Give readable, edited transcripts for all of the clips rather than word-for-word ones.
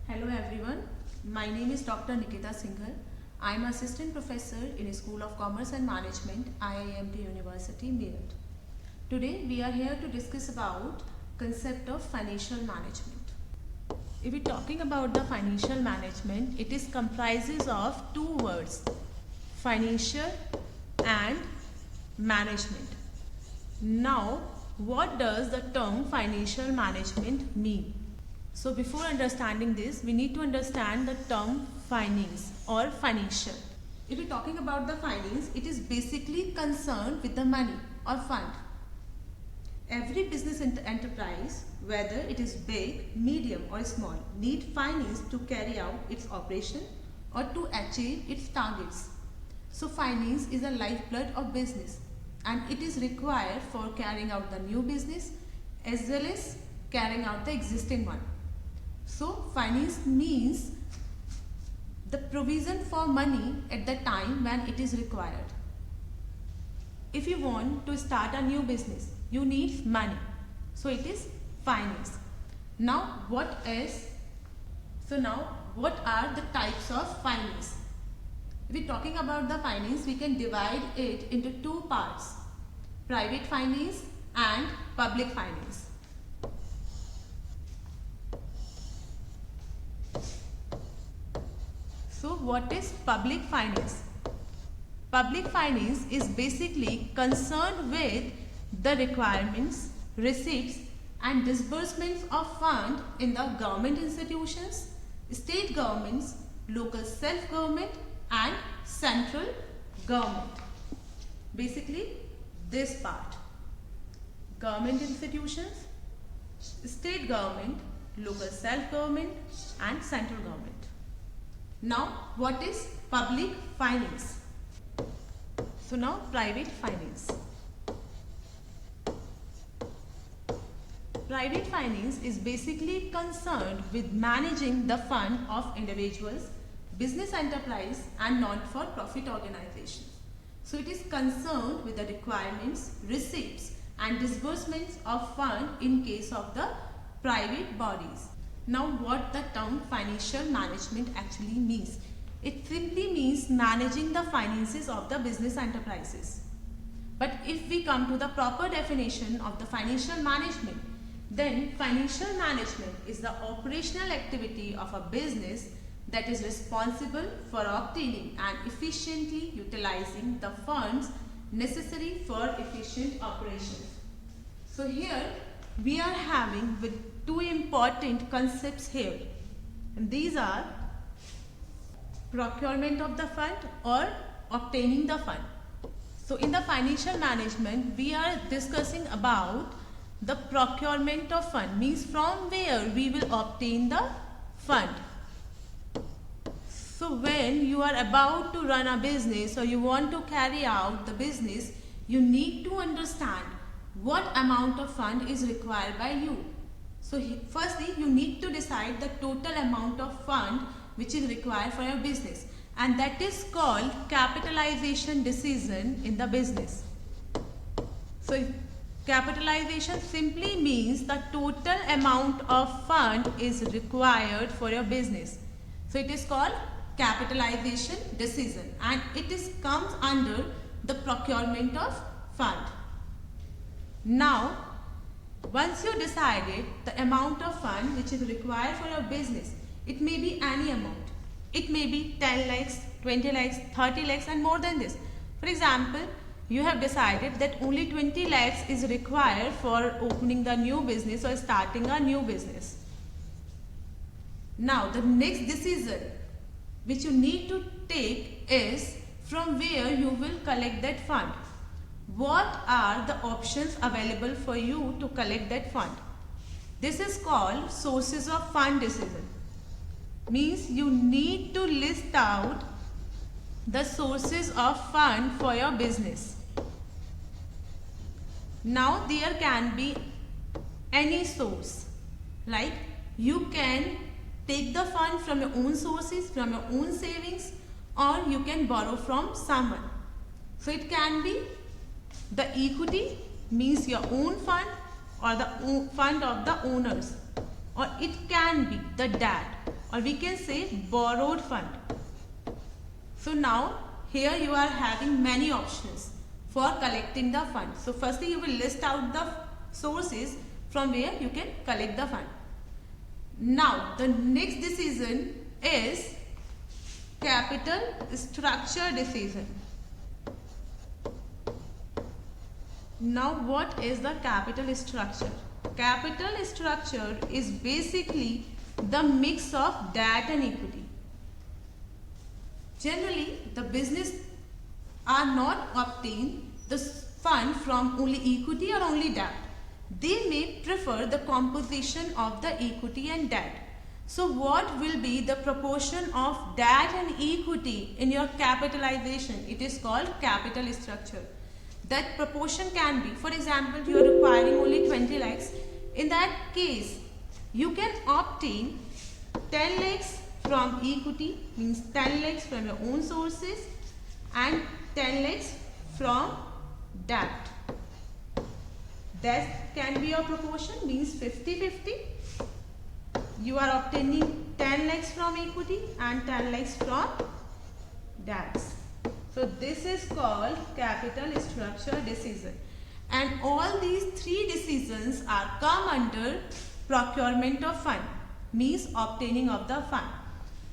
Hello everyone, my name is Dr. Nikita Singhal. I am Assistant Professor in School of Commerce and Management, IIMT University, Meerut. Today we are here to discuss about concept of financial management. If we are talking about the financial management, it is comprises of two words, financial and management. Now, what does the term financial management mean? So before understanding this, we need to understand the term finance or financial. If we're talking about the finance, it is basically concerned with the money or fund. Every business enterprise, whether it is big, medium or small, need finance to carry out its operation or to achieve its targets. So finance is a lifeblood of business and it is required for carrying out the new business as well as carrying out the existing one. So finance means the provision for money at the time when it is required. If you want to start a new business, you need money. So it is finance. Now what are the types of finance? If we are talking about the finance, we can divide it into two parts, private finance and public finance. So what is public finance? Public finance is basically concerned with the requirements, receipts and disbursements of funds in the government institutions, state governments, local self-government and central government. Basically this part, government institutions, state government, local self-government and central government. Now, what is public finance? So now, private finance. Private finance is basically concerned with managing the fund of individuals, business enterprise and not-for-profit organizations. So it is concerned with the requirements, receipts and disbursements of fund in case of the private bodies. Now what the term financial management actually means? It simply means managing the finances of the business enterprises. But if we come to the proper definition of the financial management, then financial management is the operational activity of a business that is responsible for obtaining and efficiently utilizing the funds necessary for efficient operations. So here we are having with two important concepts here, and these are procurement of the fund or obtaining the fund. So in the financial management we are discussing about the procurement of fund, means from where we will obtain the fund. So when you are about to run a business or you want to carry out the business, you need to understand what amount of fund is required by you. So firstly, you need to decide the total amount of fund which is required for your business, and that is called capitalization decision in the business. So capitalization simply means the total amount of fund is required for your business. So it is called capitalization decision and it comes under the procurement of fund. Now, once you decided the amount of fund which is required for your business, it may be any amount. It may be 10 lakhs, 20 lakhs, 30 lakhs and more than this. For example, you have decided that only 20 lakhs is required for opening the new business or starting a new business. Now, the next decision which you need to take is from where you will collect that fund. What are the options available for you to collect that fund? This is called sources of fund decision. Means you need to list out the sources of fund for your business. Now there can be any source, like you can take the fund from your own sources, from your own savings, or you can borrow from someone. So it can be the equity, means your own fund or the fund of the owners, or it can be the debt, or we can say borrowed fund. So now here you are having many options for collecting the fund. So firstly you will list out the sources from where you can collect the fund. Now the next decision is capital structure decision. Now what is the capital structure? Capital structure is basically the mix of debt and equity. Generally, the business are not obtain the fund from only equity or only debt. They may prefer the composition of the equity and debt. So what will be the proportion of debt and equity in your capitalization? It is called capital structure. That proportion can be, for example, you are requiring only 20 lakhs. In that case, you can obtain 10 lakhs from equity, means 10 lakhs from your own sources, and 10 lakhs from debt. That can be your proportion, means 50-50. You are obtaining 10 lakhs from equity and 10 lakhs from debts. So this is called capital structure decision. And all these three decisions are come under procurement of fund, means obtaining of the fund.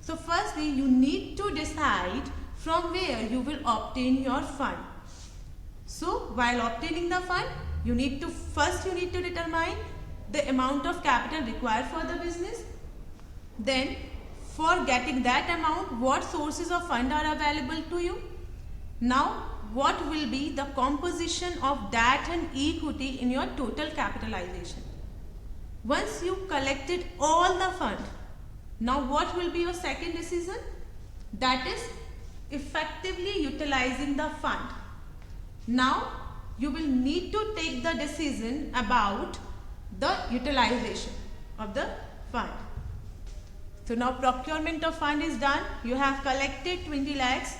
So firstly you need to decide from where you will obtain your fund. So while obtaining the fund, you need to determine the amount of capital required for the business. Then for getting that amount, what sources of fund are available to you. Now what will be the composition of debt and equity in your total capitalization. Once you collected all the fund, now what will be your second decision? That is effectively utilizing the fund. Now you will need to take the decision about the utilization of the fund. So now procurement of fund is done. You have collected 20 lakhs.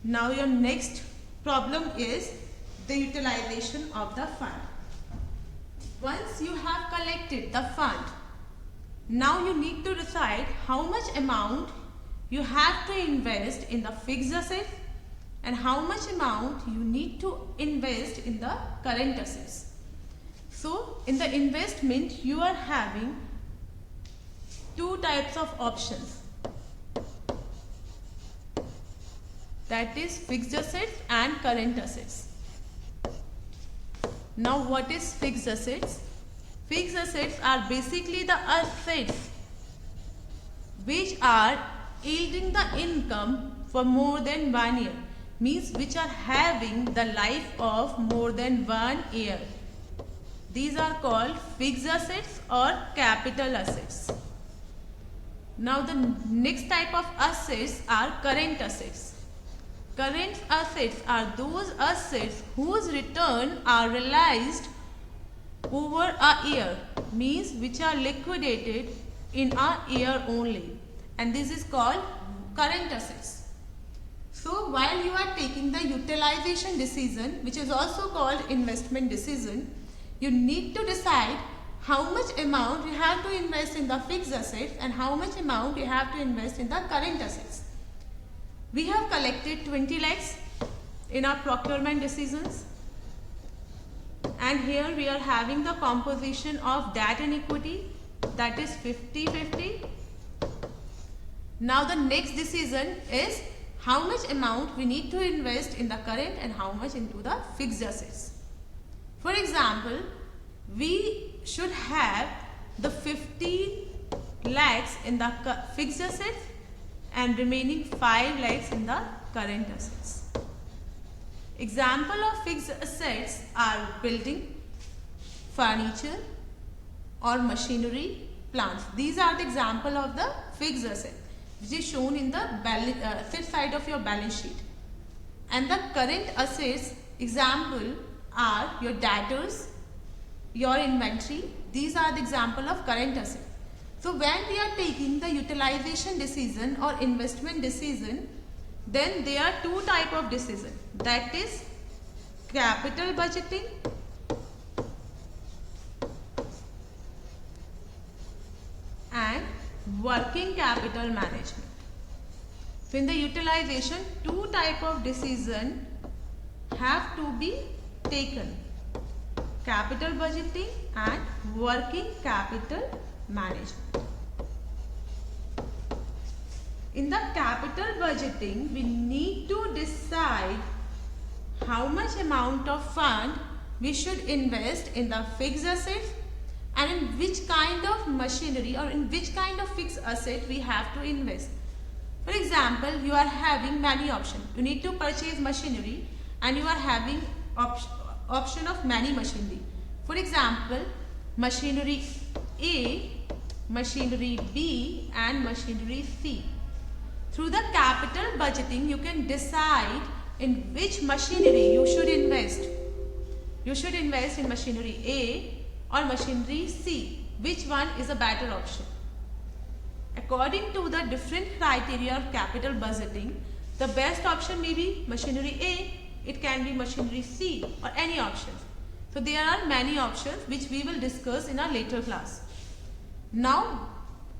Now your next problem is the utilization of the fund. Once you have collected the fund, now you need to decide how much amount you have to invest in the fixed assets and how much amount you need to invest in the current assets. So in the investment you are having two types of options. That is fixed assets and current assets. Now what is fixed assets? Fixed assets are basically the assets which are yielding the income for more than 1 year, means which are having the life of more than 1 year. These are called fixed assets or capital assets. Now the next type of assets are current assets. Current assets are those assets whose return are realized over a year, means which are liquidated in a year only, and this is called current assets. So while you are taking the utilization decision, which is also called investment decision, you need to decide how much amount you have to invest in the fixed assets and how much amount you have to invest in the current assets. We have collected 20 lakhs in our procurement decisions, and here we are having the composition of debt and equity, that is 50-50. Now the next decision is how much amount we need to invest in the current and how much into the fixed assets. For example, we should have the 50 lakhs in the fixed assets and remaining 5 lakhs in the current assets. Example of fixed assets are building, furniture or machinery, plants. These are the example of the fixed asset which is shown in the asset side of your balance sheet. And the current assets example are your debtors, your inventory. These are the example of current assets. So when we are taking the utilization decision or investment decision, then there are two type of decision, that is capital budgeting and working capital management. So in the utilization, two type of decision have to be taken: capital budgeting and working capital management. In the capital budgeting, we need to decide how much amount of fund we should invest in the fixed assets and in which kind of machinery or in which kind of fixed asset we have to invest. For example, you are having many options. You need to purchase machinery and you are having option of many machinery. For example, machinery A, machinery B and machinery C. Through the capital budgeting, you can decide in which machinery you should invest. You should invest in machinery A or machinery C. Which one is a better option? According to the different criteria of capital budgeting, the best option may be machinery A, it can be machinery C or any option. So there are many options which we will discuss in our later class. Now,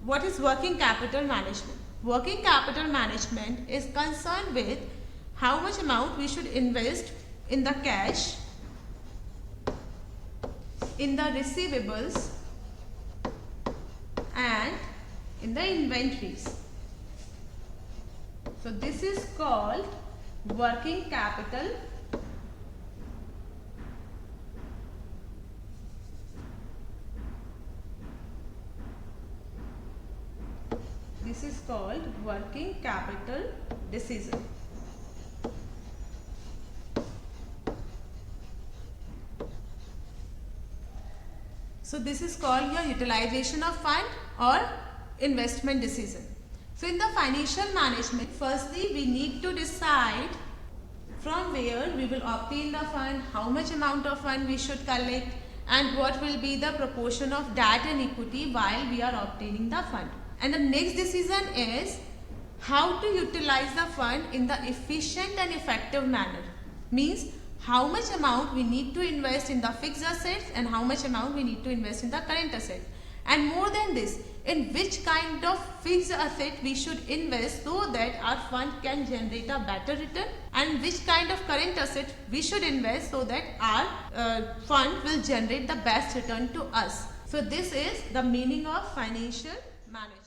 what is working capital management? Working capital management is concerned with how much amount we should invest in the cash, in the receivables and in the inventories. So this is called working capital working capital decision. So this is called your utilization of fund or investment decision. So in the financial management, firstly we need to decide from where we will obtain the fund, how much amount of fund we should collect and what will be the proportion of debt and equity while we are obtaining the fund. And the next decision is how to utilize the fund in the efficient and effective manner. Means how much amount we need to invest in the fixed assets and how much amount we need to invest in the current assets. And more than this, in which kind of fixed asset we should invest so that our fund can generate a better return, and which kind of current asset we should invest so that our fund will generate the best return to us. So this is the meaning of financial management.